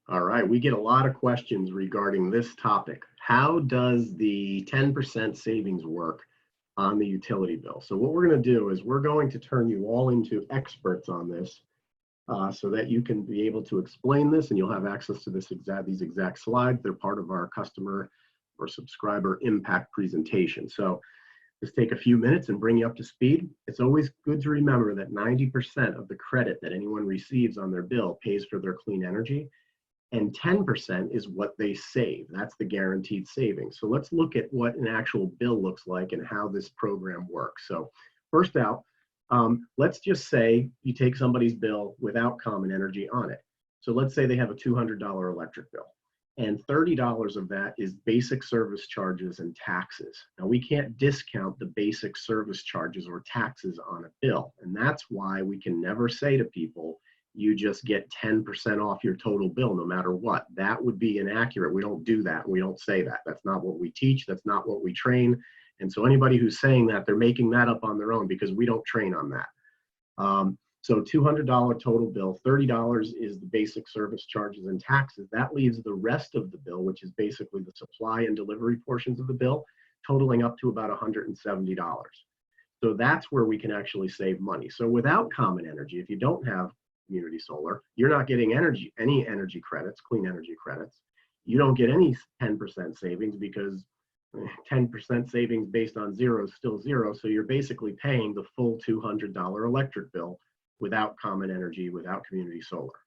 All right, we get a lot of questions regarding this topic. How does the 10% savings work on the utility bill? So what we're going to do is we're going to turn you all into experts on this so that you can be able to explain this and you'll have access to these exact slides. They're part of our customer or subscriber impact presentation. So just take a few minutes and bring you up to speed. It's always good to remember that 90% of the credit that anyone receives on their bill pays for their clean energy, and 10% is what they save. That's the guaranteed savings. So let's look at what an actual bill looks like and how this program works. So first out, let's just say you take somebody's bill without common energy on it. So let's say they have a $200 electric bill, and $30 of that is basic service charges and taxes. Now, we can't discount the basic service charges or taxes on a bill, and that's why we can never say to people, you just get 10% off your total bill no matter what. That would be inaccurate. We don't do that. We don't say that. That's not what we teach. That's not what we train. And so anybody who's saying that, they're making that up on their own because we don't train on that. So $200 total bill, $30 is the basic service charges and taxes. That leaves the rest of the bill, which is basically the supply and delivery portions of the bill, totaling up to about $170. So that's where we can actually save money. So without common energy, if you don't have community solar, you're not getting any energy credits, clean energy credits. You don't get any 10% savings because 10% savings based on zero is still zero. So you're basically paying the full $200 electric bill without common energy, without community solar.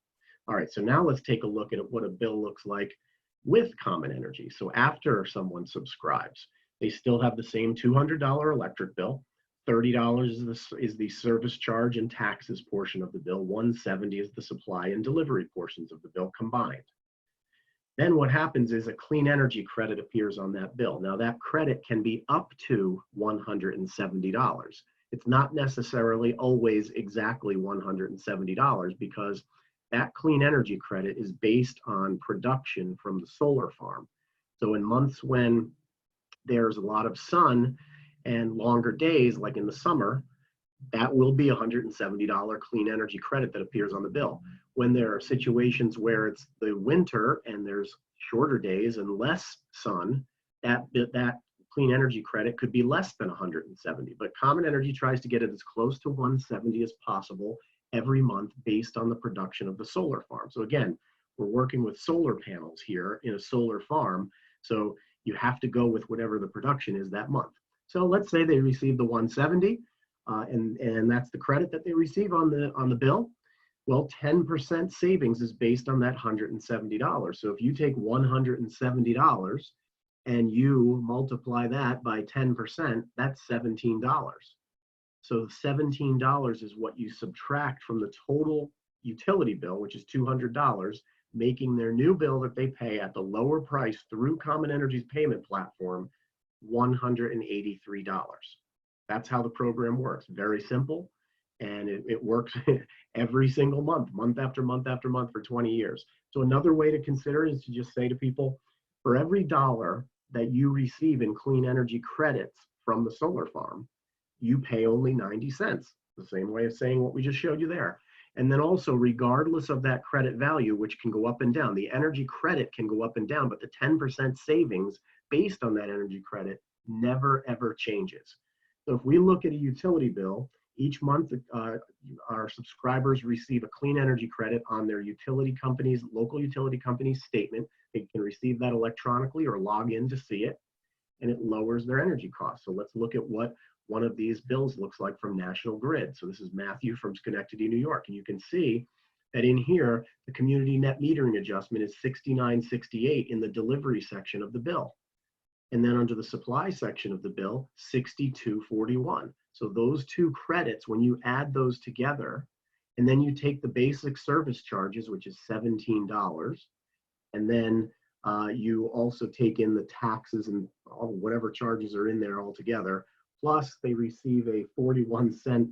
All right, so now let's take a look at what a bill looks like with common energy. So after someone subscribes, they still have the same $200 electric bill. $30 is the service charge and taxes portion of the bill. $170 is the supply and delivery portions of the bill combined. Then what happens is a clean energy credit appears on that bill. Now that credit can be up to $170. It's not necessarily always exactly $170 because that clean energy credit is based on production from the solar farm. So in months when there's a lot of sun and longer days, like in the summer, that will be $170 clean energy credit that appears on the bill. When there are situations where it's the winter and there's shorter days and less sun, that clean energy credit could be less than 170. But Common Energy tries to get it as close to 170 as possible every month based on the production of the solar farm. So again, we're working with solar panels here in a solar farm. So you have to go with whatever the production is that month. So let's say they receive the 170, and that's the credit that they receive on the bill. Well, 10% savings is based on that $170. So if you take $170 and you multiply that by 10%, that's $17. So $17 is what you subtract from the total utility bill, which is $200, making their new bill that they pay at the lower price through Common Energy's payment platform $183. That's how the program works. Very simple. And it works every single month, month after month after month for 20 years. So another way to consider is to just say to people, for every dollar that you receive in clean energy credits from the solar farm, you pay only 90 cents. The same way of saying what we just showed you there. And then also, regardless of that credit value, which can go up and down, the energy credit can go up and down, but the 10% savings based on that energy credit never, ever changes. So if we look at a utility bill, each month our subscribers receive a clean energy credit on their utility company's, local utility company's statement. They can receive that electronically or log in to see it, and it lowers their energy costs. So let's look at what one of these bills looks like from National Grid. So this is Matthew from Schenectady, New York, and you can see that in here, the community net metering adjustment is $69.68 in the delivery section of the bill. And then under the supply section of the bill, $62.41. So those two credits, when you add those together, and then you take the basic service charges, which is $17, and then you also take in the taxes and whatever charges are in there altogether, plus they receive a 41-cent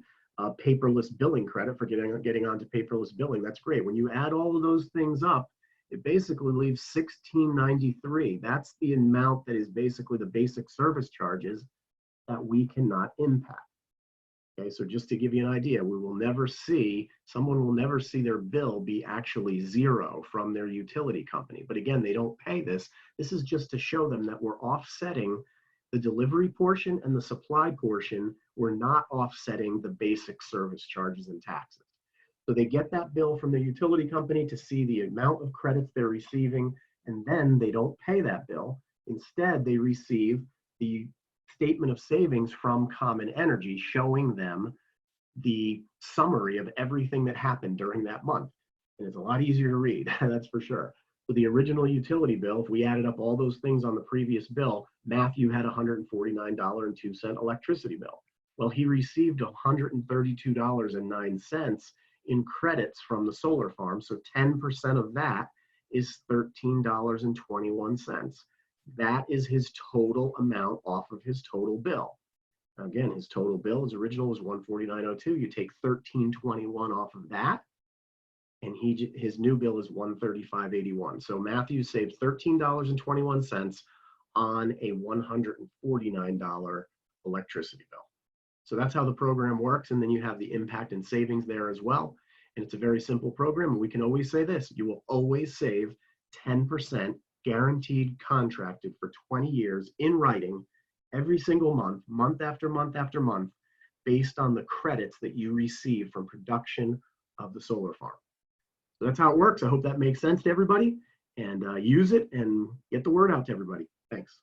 paperless billing credit for getting onto paperless billing. That's great. When you add all of those things up, it basically leaves $16.93. That's the amount that is basically the basic service charges that we cannot impact. Okay, so just to give you an idea, someone will never see their bill be actually zero from their utility company. But again, they don't pay this. This is just to show them that we're offsetting the delivery portion and the supply portion. We're not offsetting the basic service charges and taxes. So they get that bill from the utility company to see the amount of credits they're receiving, and then they don't pay that bill. Instead, they receive the statement of savings from Common Energy showing them the summary of everything that happened during that month. And it's a lot easier to read, that's for sure. So the original utility bill, if we added up all those things on the previous bill, Matthew had $149.02 electricity bill. Well, he received $132.09 in credits from the solar farm. So 10% of that is $13.21. That is his total amount off of his total bill. Now again, his total bill, his original was $149.02. You take $13.21 off of that, and his new bill is $135.81. So Matthew saves $13.21 on a $149 electricity bill. So that's how the program works. And then you have the impact and savings there as well. And it's a very simple program. And we can always say this: you will always save 10% guaranteed, contracted for 20 years in writing every single month, month after month after month, based on the credits that you receive from production of the solar farm. So that's how it works. I hope that makes sense to everybody, and use it and get the word out to everybody. Thanks.